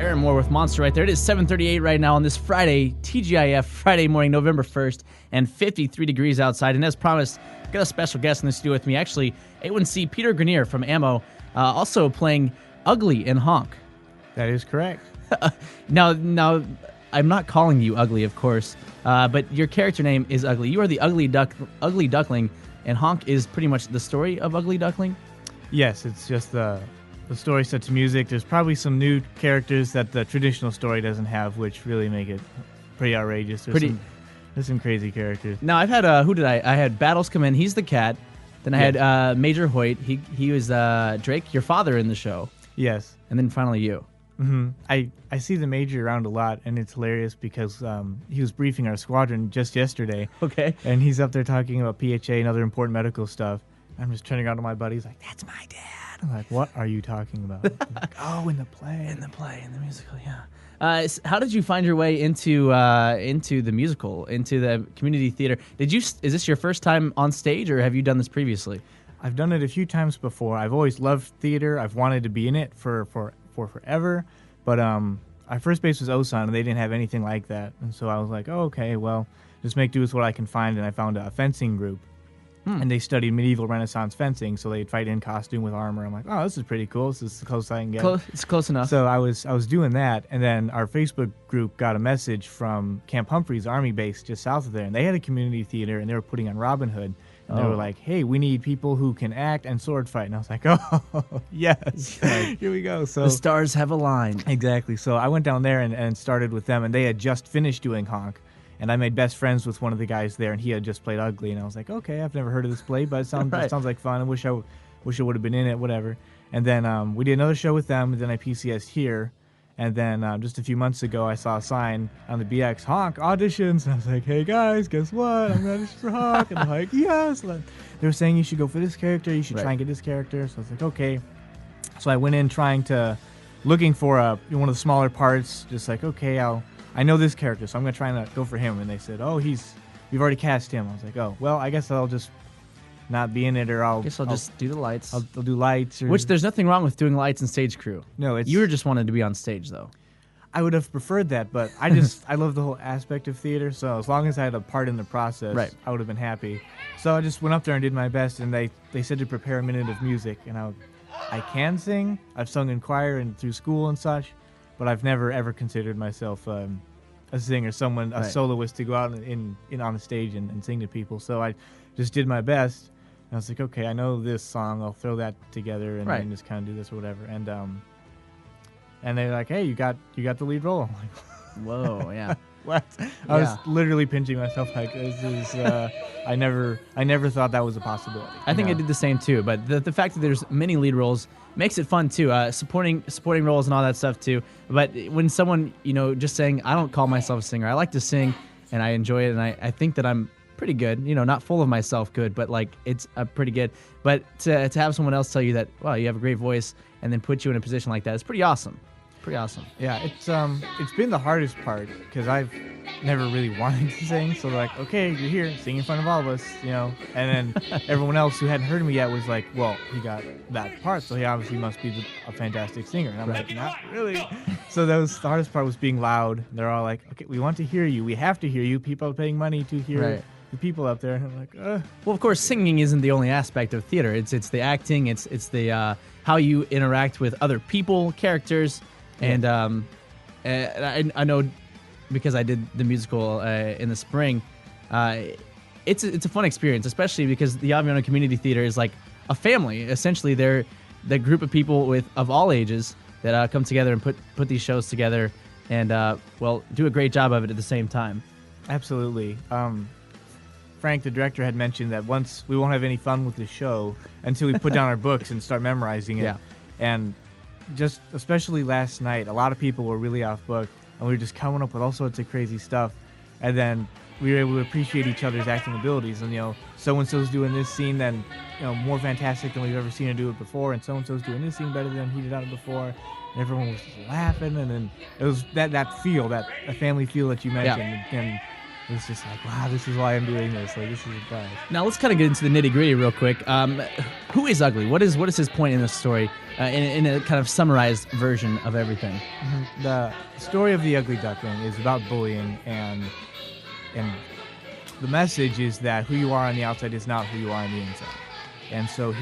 Aaron Moore with Monster right there. It is 7:38 right now on this Friday, TGIF, Friday morning, November 1st, and 53 degrees outside. And as promised, got a special guest in the studio with me. Actually, A1C Peter Grenier from Ammo, also playing Ugly in Honk. That is correct. Now, I'm not calling you Ugly, of course, but your character name is Ugly. You are the Ugly Duckling, and Honk is pretty much the story of Ugly Duckling? Yes, it's just the story set to music. There's probably some new characters that the traditional story doesn't have, which really make it pretty outrageous. There's some crazy characters. Now, I've had, I had Battles come in. He's the cat. Then I had Major Hoyt. He was Drake, your father in the show. Yes. And then finally you. Mm-hmm. I see the Major around a lot, and it's hilarious because he was briefing our squadron just yesterday. Okay. And he's up there talking about PHA and other important medical stuff. I'm just turning around to my buddies like, that's my dad. I'm like, what are you talking about? Like, oh, in the musical, yeah. How did you find your way into the musical, into the community theater? Is this your first time on stage, or have you done this previously? I've done it a few times before. I've always loved theater. I've wanted to be in it for forever. But our first base was Osan, and they didn't have anything like that. And so I was like, oh, okay, well, just make do with what I can find. And I found a fencing group. And they studied medieval Renaissance fencing, so they'd fight in costume with armor. I'm like, oh, this is pretty cool. This is the closest I can get. It's close enough. So I was doing that, and then our Facebook group got a message from Camp Humphreys Army Base just south of there, and they had a community theater, and they were putting on Robin Hood. And they were like, hey, we need people who can act and sword fight. And I was like, oh, yes, here we go. So the stars have aligned. Exactly. So I went down there and started with them, and they had just finished doing Honk. And I made best friends with one of the guys there, and he had just played Ugly. And I was like, okay, I've never heard of this play, but it sounds like fun. I wish I would have been in it, whatever. And then we did another show with them, and then I PCS'd here. And then just a few months ago, I saw a sign on the BX, Honk auditions. And I was like, hey, guys, guess what? I'm going to audition for Honk. And they're like, yes. They were saying you should go for this character. You should try and get this character. So I was like, okay. So I went in looking for one of the smaller parts, just like, okay, I know this character, so I'm going to try and go for him. And they said, oh, we've already cast him. I was like, oh, well, I guess I'll just not be in it, or I'll just do the lights. I'll do lights. Which there's nothing wrong with doing lights and stage crew. No, you were just wanted to be on stage, though. I would have preferred that, but I love the whole aspect of theater, so as long as I had a part in the process, I would have been happy. So I just went up there and did my best, and they said to prepare a minute of music, and I can sing. I've sung in choir and through school and such, but I've never ever considered myself a singer, a soloist to go out in on the stage and sing to people. So I just did my best. And I was like, okay, I know this song. I'll throw that together and then just kind of do this or whatever. And they're like, hey, you got the lead role. I'm like, whoa, yeah. What? I was literally pinching myself like, this is. I never thought that was a possibility. I think I did the same too. But the fact that there's many lead roles makes it fun too. Supporting roles and all that stuff too. But when someone just saying, I don't call myself a singer. I like to sing and I enjoy it, and I think that I'm pretty good. Not full of myself good, but like it's pretty good. But to have someone else tell you that, wow, you have a great voice, and then put you in a position like that, it's pretty awesome. Pretty awesome. Yeah, it's been the hardest part because I've never really wanted to sing. So they're like, okay, you're here, sing in front of all of us, And then everyone else who hadn't heard me yet was like, well, he got that part, so he obviously must be a fantastic singer. And I'm like, not really. So the hardest part was being loud. They're all like, okay, we want to hear you. We have to hear you. People are paying money to hear the people up there. And I'm like, Well, of course, singing isn't the only aspect of theater. It's the acting. It's the how you interact with other people, characters. And I know because I did the musical in the spring, it's a fun experience, especially because the Aviano Community Theater is like a family. Essentially, they're the group of people of all ages that come together and put these shows together and, do a great job of it at the same time. Absolutely. Frank, the director, had mentioned that once we won't have any fun with the show until we put down our books and start memorizing it. Yeah. And just especially last night, a lot of people were really off book, and we were just coming up with all sorts of crazy stuff. And then we were able to appreciate each other's acting abilities. And so-and-so's doing this scene then more fantastic than we've ever seen her do it before, and so-and-so's doing this scene better than he did it before. And everyone was laughing, and then it was that feel, that family feel that you mentioned. And It's just like, wow, this is why I'm doing this. Like, this is a blast. Now let's kind of get into the nitty gritty real quick. Who is Ugly? What is his point in the story? In a kind of summarized version of everything. The story of the Ugly Duckling is about bullying, and the message is that who you are on the outside is not who you are on the inside. And so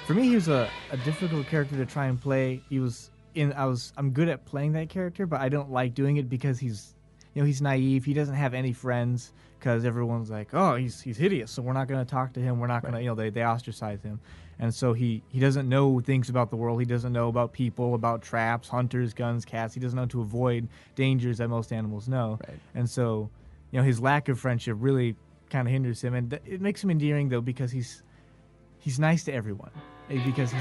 for me, he was a difficult character to try and play. I'm good at playing that character, but I don't like doing it because he's naive. He doesn't have any friends because everyone's like, oh, he's hideous, so we're not going to talk to him. We're not going to, they ostracize him. And so he doesn't know things about the world. He doesn't know about people, about traps, hunters, guns, cats. He doesn't know to avoid dangers that most animals know. Right. And so, his lack of friendship really kind of hinders him. And it makes him endearing, though, because he's nice to everyone. Because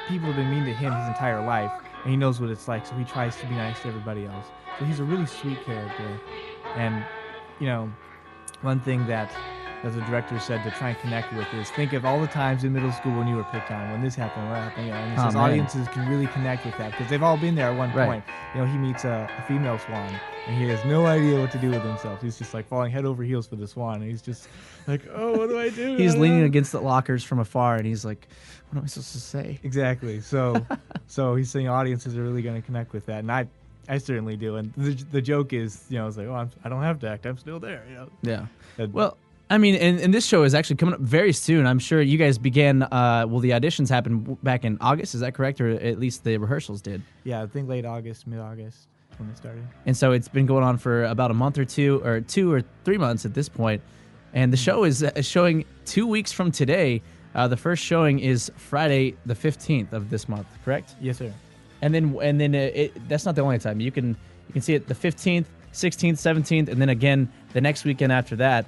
people have been mean to him his entire life, and he knows what it's like, so he tries to be nice to everybody else. So he's a really sweet character. And, one thing that the director said to try and connect with is think of all the times in middle school when you were picked on, when this happened, what happened. And he says audiences can really connect with that because they've all been there at one point. He meets a female swan, and he has no idea what to do with himself. He's just like falling head over heels for the swan, and he's just like, oh, what do I do? He's leaning against the lockers from afar, and he's like, what am I supposed to say? Exactly. So he's saying audiences are really going to connect with that, and I certainly do. And the joke is, it's like, oh, I don't have to act. I'm still there. Yeah. Well, I mean, and this show is actually coming up very soon. I'm sure you guys began, the auditions happened back in August. Is that correct? Or at least the rehearsals did? Yeah, I think late August, mid-August when they started. And so it's been going on for about a month or 2 or 3 months at this point. And the show is showing 2 weeks from today. The first showing is Friday, the 15th of this month, correct? Yes, sir. And then that's not the only time. You can see it the 15th, 16th, 17th, and then again the next weekend after that.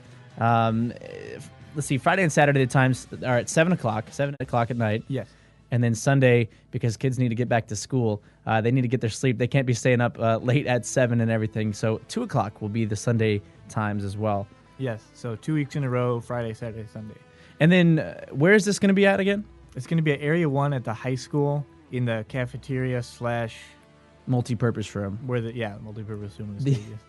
Let's see, Friday and Saturday the times are at 7 o'clock at night. Yes. And then Sunday, because kids need to get back to school, they need to get their sleep. They can't be staying up late at 7 and everything. So 2 o'clock will be the Sunday times as well. Yes. So 2 weeks in a row, Friday, Saturday, Sunday. And then where is this going to be at again? It's going to be at Area 1 at the high school in the cafeteria / multi-purpose room. Multi-purpose room.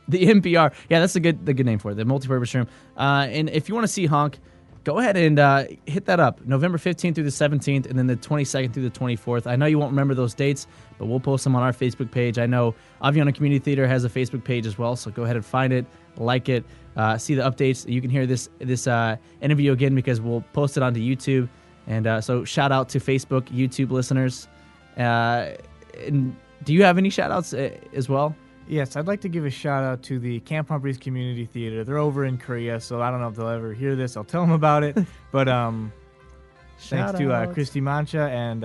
The NPR. Yeah, that's the good name for it. The multi-purpose room. And if you want to see Honk, go ahead and hit that up. November 15th through the 17th, and then the 22nd through the 24th. I know you won't remember those dates, but we'll post them on our Facebook page. I know Aviano Community Theater has a Facebook page as well, so go ahead and find it, like it, see the updates. You can hear this interview again because we'll post it onto YouTube. And so shout out to Facebook, YouTube listeners. And do you have any shout-outs as well? Yes, I'd like to give a shout-out to the Camp Humphreys Community Theater. They're over in Korea, so I don't know if they'll ever hear this. I'll tell them about it. But thanks to Christy Mancha and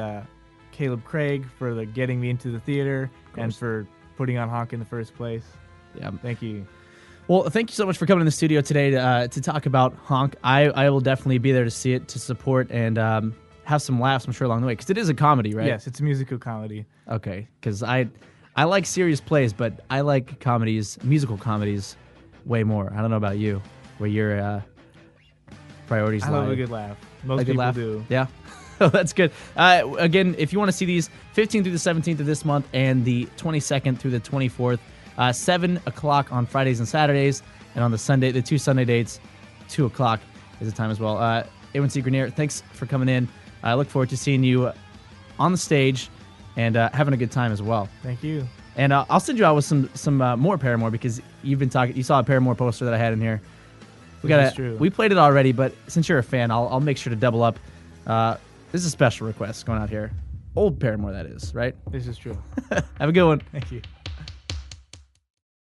Caleb Craig for getting me into the theater and for putting on Honk in the first place. Yeah, thank you. Well, thank you so much for coming in the studio today to talk about Honk. I will definitely be there to see it, to support, and have some laughs, I'm sure, along the way, because it is a comedy, right? Yes, it's a musical comedy. Okay, because I like serious plays, but I like musical comedies, way more. I don't know about you, where your priorities lie. I love a good laugh. Most people do. Yeah. Oh, that's good. Again, if you want to see these, 15th through the 17th of this month and the 22nd through the 24th, 7 o'clock on Fridays and Saturdays, and on the 2 Sunday dates, 2 o'clock is the time as well. A1C Grenier, thanks for coming in. I look forward to seeing you on the stage and having a good time as well. Thank you. And I'll send you out with some more Paramore because you've been talking. You saw a Paramore poster that I had in here. We played it already, but since you're a fan, I'll make sure to double up. This is a special request going out here. Old Paramore, that is, right? This is true. Have a good one. Thank you.